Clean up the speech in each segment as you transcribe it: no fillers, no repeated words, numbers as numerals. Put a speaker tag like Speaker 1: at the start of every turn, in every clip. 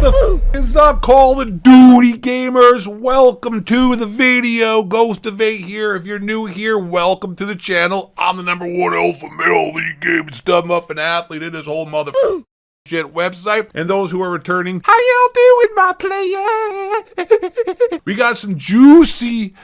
Speaker 1: the f is up, Call of Duty gamers? Welcome to the video. Ghost of 8 here. If you're new here, welcome to the channel. I'm the #1 alpha male league gaming stud muffin athlete in this whole mother shit website. And those who are returning, how y'all doing, my player? We got some juicy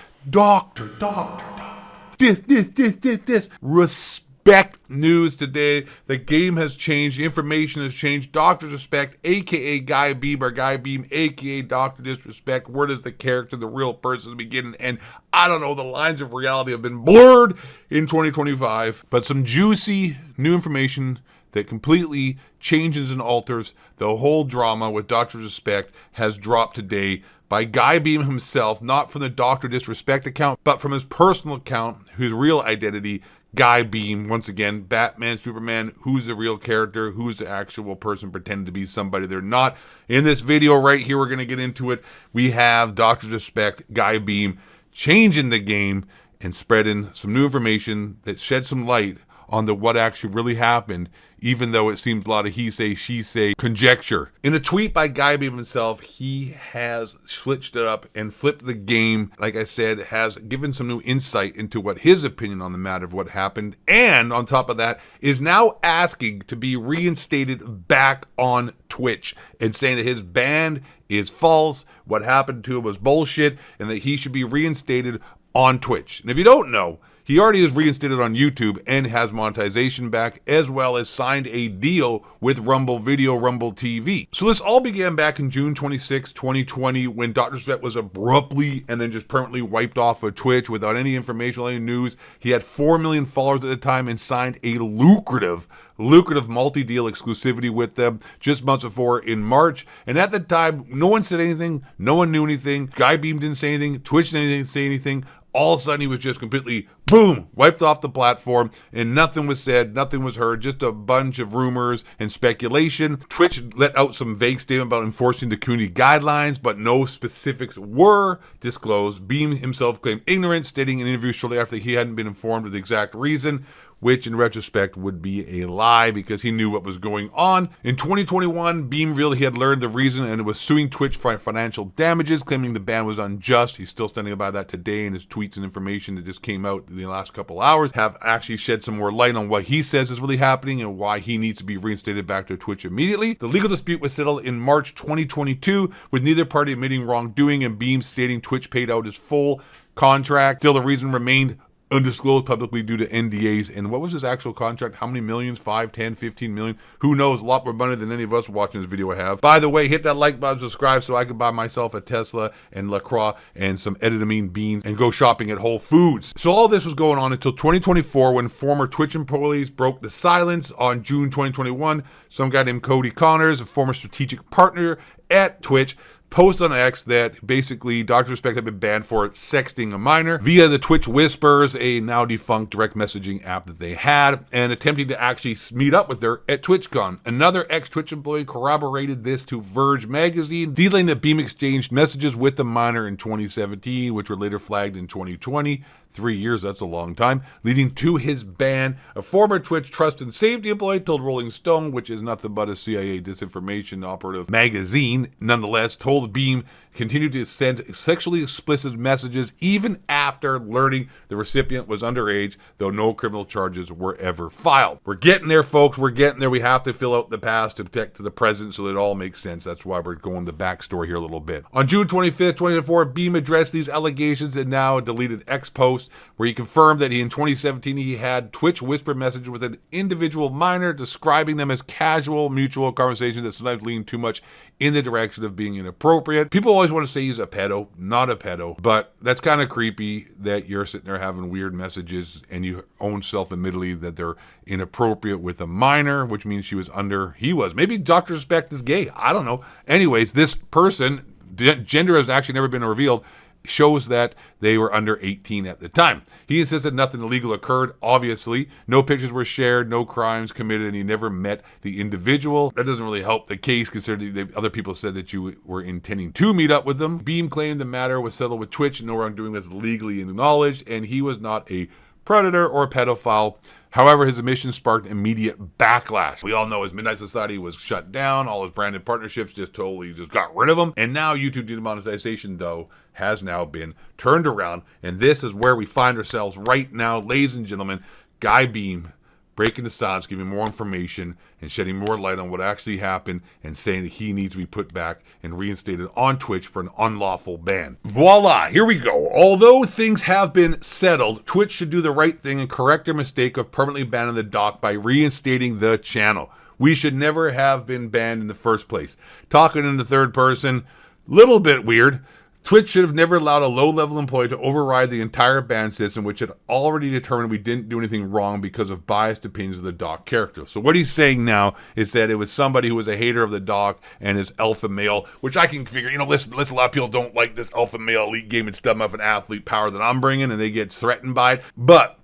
Speaker 1: this respect news today. The game has changed, the information has changed. Doctor's Respect, aka Guy Beahm, or Guy Beahm, aka Dr. Disrespect. Where does the character, the real person begin? And I don't know, the lines of reality have been blurred in 2025. But some juicy new information that completely changes and alters the whole drama with Dr. Respect has dropped today by Guy Beahm himself, not from the Dr. Disrespect account, but from his personal account, his real identity, Guy Beahm. Once again, Batman, Superman, who's the real character, who's the actual person pretending to be somebody they're not. In this video right here, we're going to get into it. We have Dr. Respect, Guy Beahm, changing the game and spreading some new information that sheds some light on what actually really happened, even though it seems a lot of he say, she say conjecture. In a tweet by Guy Beahm himself, he has switched it up and flipped the game. Like I said, has given some new insight into what his opinion on the matter of what happened. And on top of that, is now asking to be reinstated back on Twitch and saying that his ban is false, what happened to him was bullshit, and that he should be reinstated on Twitch. And if you don't know, he already is reinstated on YouTube and has monetization back, as well as signed a deal with Rumble Video, Rumble TV. So this all began back in June 26, 2020, when Dr. Respect was abruptly and then just permanently wiped off of Twitch without any information, any news. He had 4 million followers at the time and signed a lucrative multi-deal exclusivity with them just months before in March. And at the time, no one said anything. No one knew anything. Guy Beahm didn't say anything. Twitch didn't say anything. All of a sudden, he was just completely, boom, wiped off the platform, and nothing was said, nothing was heard, just a bunch of rumors and speculation. Twitch let out some vague statement about enforcing the community guidelines, but no specifics were disclosed. Beahm himself claimed ignorance, stating in an interview shortly after he hadn't been informed of the exact reason, which in retrospect would be a lie because he knew what was going on. In 2021, Beahm revealed he had learned the reason and was suing Twitch for financial damages, claiming the ban was unjust. He's still standing by that today, and his tweets and information that just came out in the last couple hours have actually shed some more light on what he says is really happening and why he needs to be reinstated back to Twitch immediately. The legal dispute was settled in March 2022, with neither party admitting wrongdoing and Beahm stating Twitch paid out his full contract. Still, the reason remained undisclosed publicly due to NDAs. And what was his actual contract? How many millions? 5, 10, 15 million? Who knows? A lot more money than any of us watching this video have. By the way, hit that like button, subscribe so I can buy myself a Tesla and LaCroix and some edamame beans and go shopping at Whole Foods. So all this was going on until 2024 when former Twitch employees broke the silence. On June 2021, some guy named Cody Connors, a former strategic partner at Twitch, post on X that basically Dr. Respect had been banned for sexting a minor via the Twitch Whispers, a now defunct direct messaging app that they had, and attempting to actually meet up with her at TwitchCon. Another ex-Twitch employee corroborated this to Verge magazine, detailing that Beahm exchanged messages with the minor in 2017, which were later flagged in 2020. 3 years, that's a long time, leading to his ban. A former Twitch trust and safety employee told Rolling Stone, which is nothing but a CIA disinformation operative magazine, nonetheless, told Beahm continued to send sexually explicit messages even after learning the recipient was underage, though no criminal charges were ever filed. We're getting there, folks. We're getting there. We have to fill out the past to protect to the present so that it all makes sense. That's why we're going the backstory here a little bit. On June 25th, 2024, Beahm addressed these allegations and now a deleted X post where he confirmed that in 2017 he had Twitch whisper messages with an individual minor, describing them as casual, mutual conversations that sometimes lean too much in the direction of being inappropriate. People always want to say he's a pedo, not a pedo, but that's kind of creepy that you're sitting there having weird messages and you own self-admittedly that they're inappropriate with a minor, which means he was. Maybe Dr. Respect is gay. I don't know. Anyways, this person, gender has actually never been revealed, shows that they were under 18 at the time. He insisted nothing illegal occurred, obviously. No pictures were shared, no crimes committed, and he never met the individual. That doesn't really help the case, considering the other people said that you were intending to meet up with them. Beahm claimed the matter was settled with Twitch and no wrongdoing was legally acknowledged, and he was not a predator or pedophile. However, his admission sparked immediate backlash. We all know his Midnight Society was shut down. All his branded partnerships just got rid of him. And now YouTube demonetization, though, has now been turned around. And this is where we find ourselves right now, ladies and gentlemen. Guy Beahm breaking the silence, giving more information and shedding more light on what actually happened and saying that he needs to be put back and reinstated on Twitch for an unlawful ban. Voila, here we go. Although things have been settled, Twitch should do the right thing and correct their mistake of permanently banning the doc by reinstating the channel. We should never have been banned in the first place. Talking in the third person, little bit weird. Twitch should have never allowed a low-level employee to override the entire ban system, which had already determined we didn't do anything wrong because of biased opinions of the doc character. So what he's saying now is that it was somebody who was a hater of the doc and his alpha male, which I can figure, listen, a lot of people don't like this alpha male elite game and stuff of an athlete power that I'm bringing, and they get threatened by it. But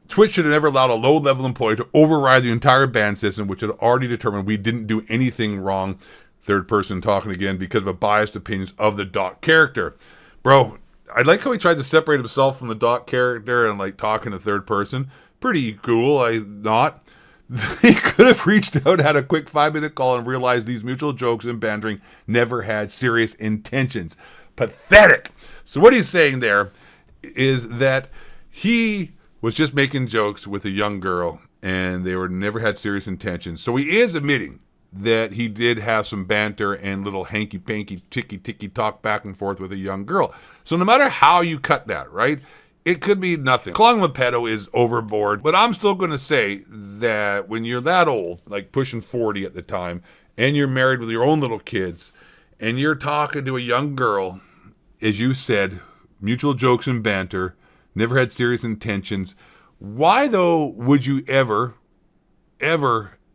Speaker 1: Twitch should have never allowed a low-level employee to override the entire ban system, which had already determined we didn't do anything wrong. Third person talking again because of a biased opinions of the doc character. Bro, I like how he tried to separate himself from the doc character and like talking to third person. Pretty cool, He could have reached out, had a quick 5-minute call and realized these mutual jokes and bantering never had serious intentions. Pathetic. So what he's saying there is that he was just making jokes with a young girl and they never had serious intentions. So he is admitting that he did have some banter and little hanky-panky, ticky-ticky talk back and forth with a young girl. So no matter how you cut that, right, it could be nothing. Calling him a pedo is overboard, but I'm still going to say that when you're that old, like pushing 40 at the time, and you're married with your own little kids, and you're talking to a young girl, as you said, mutual jokes and banter, never had serious intentions, why, though, would you ever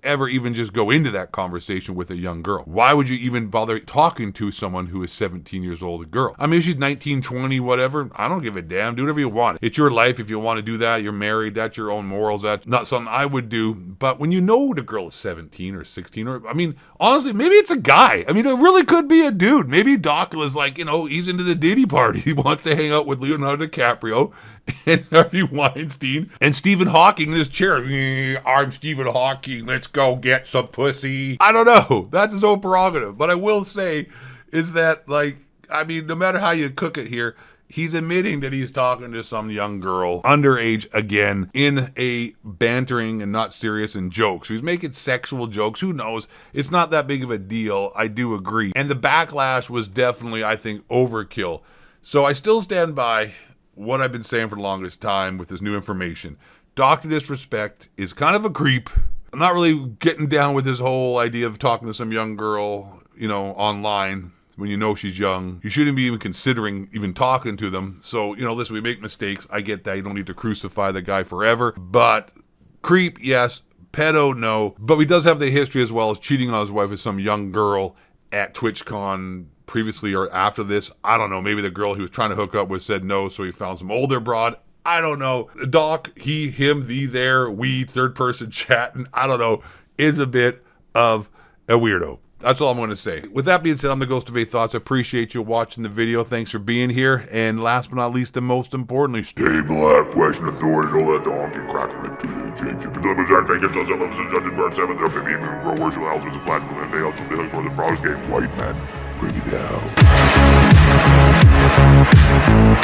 Speaker 1: even just go into that conversation with a young girl? Why would you even bother talking to someone who is 17 years old, a girl? I mean, if she's 19, 20, whatever, I don't give a damn. Do whatever you want. It's your life. If you want to do that, you're married. That's your own morals. That's not something I would do. But when you know the girl is 17 or 16, or, I mean, honestly, maybe it's a guy. I mean, it really could be a dude. Maybe Doc is like, he's into the Diddy party. He wants to hang out with Leonardo DiCaprio and Harvey Weinstein and Stephen Hawking in his chair. I'm Stephen Hawking. Let's go get some pussy. I don't know. That's his own prerogative. But I will say is that, no matter how you cook it here, he's admitting that he's talking to some young girl, underage again, in a bantering and not serious and jokes. So he's making sexual jokes. Who knows? It's not that big of a deal. I do agree. And the backlash was definitely, I think, overkill. So I still stand by what I've been saying for the longest time with this new information. Dr. Disrespect is kind of a creep. I'm not really getting down with this whole idea of talking to some young girl, online when you know she's young. You shouldn't be even considering even talking to them. So, listen, we make mistakes. I get that. You don't need to crucify the guy forever. But creep, yes. Pedo, no. But he does have the history as well as cheating on his wife with some young girl at TwitchCon previously or after this. I don't know. Maybe the girl he was trying to hook up with said no, so he found some older broad. I don't know. Doc, he, him, thee, there, we, third person chatting, I don't know, is a bit of a weirdo. That's all I'm going to say. With that being said, I'm the Ghost of A Thoughts. I appreciate you watching the video. Thanks for being here. And last but not least and most importantly, stay black, question authority, don't let the honky crack lip to the change. If the double jack take it, so levels adjusted for 7th, there may be even grow worse with houses and flat with FA, also the hooks for the frogs game. White man, bring it down.